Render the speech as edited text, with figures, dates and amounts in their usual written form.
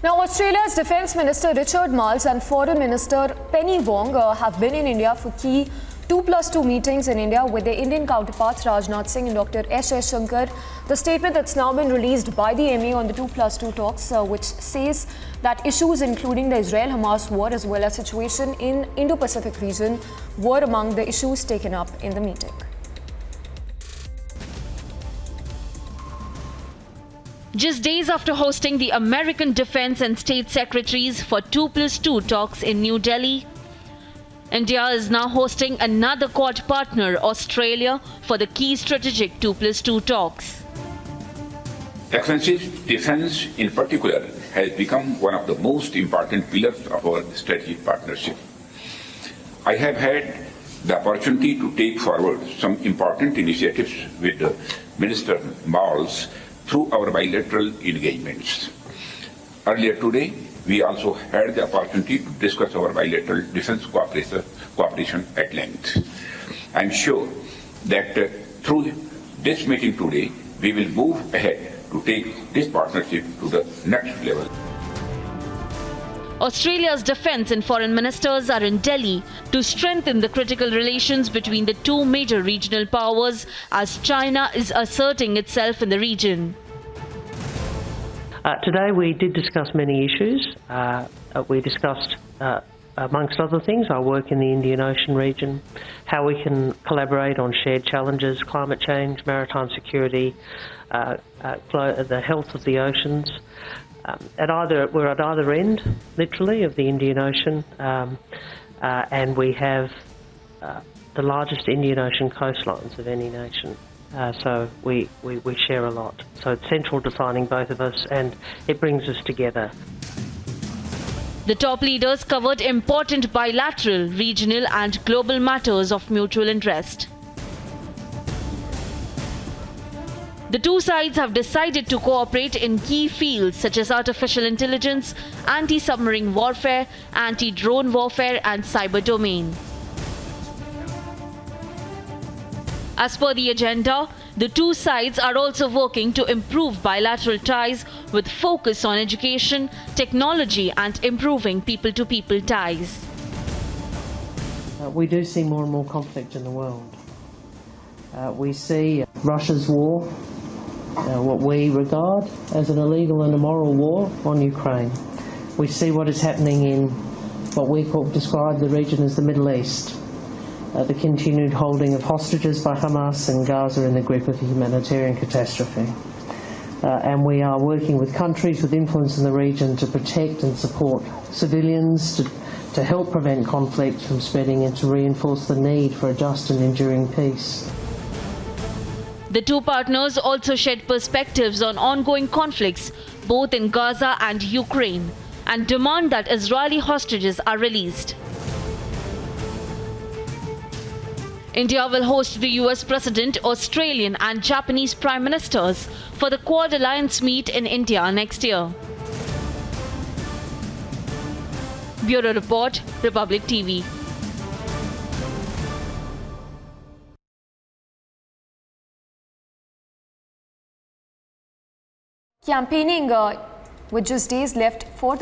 Now, Australia's Defence Minister Richard Marles and Foreign Minister Penny Wong have been in India for key 2+2 meetings in India with their Indian counterparts Rajnath Singh and Dr. Jaishankar. The statement that's now been released by the MA on the 2+2 talks, which says that issues including the Israel-Hamas war as well as situation in Indo-Pacific region were among the issues taken up in the meeting. Just days after hosting the American Defense and State Secretaries for 2+2 talks in New Delhi, India is now hosting another Quad partner, Australia, for the key strategic 2+2 talks. Excellencies, defense in particular has become one of the most important pillars of our strategic partnership. I have had the opportunity to take forward some important initiatives with Minister Marles through our bilateral engagements. Earlier today, we also had the opportunity to discuss our bilateral defense cooperation at length. I am sure that through this meeting today, we will move ahead to take this partnership to the next level. Australia's defense and foreign ministers are in Delhi to strengthen the critical relations between the two major regional powers as China is asserting itself in the region. Today we did discuss many issues. We discussed, amongst other things, our work in the Indian Ocean region, how we can collaborate on shared challenges, climate change, maritime security, the health of the oceans. We're at either end, literally, of the Indian Ocean, and we have the largest Indian Ocean coastlines of any nation. So we share a lot. So it's central to finding both of us, and it brings us together. The top leaders covered important bilateral, regional and global matters of mutual interest. The two sides have decided to cooperate in key fields such as artificial intelligence, anti-submarine warfare, anti-drone warfare and cyber domain. As per the agenda, the two sides are also working to improve bilateral ties with focus on education, technology and improving people-to-people ties. We do see more and more conflict in the world. We see Russia's war, what we regard as an illegal and immoral war on Ukraine. We see what is happening in what we describe the region as the Middle East. The continued holding of hostages by Hamas in Gaza in the grip of a humanitarian catastrophe. And we are working with countries with influence in the region to protect and support civilians, to help prevent conflict from spreading and to reinforce the need for a just and enduring peace. The two partners also shared perspectives on ongoing conflicts both in Gaza and Ukraine and demand that Israeli hostages are released. India will host the US President, Australian and Japanese Prime Ministers for the Quad Alliance meet in India next year. Bureau Report, Republic TV. Campaigning with just days left for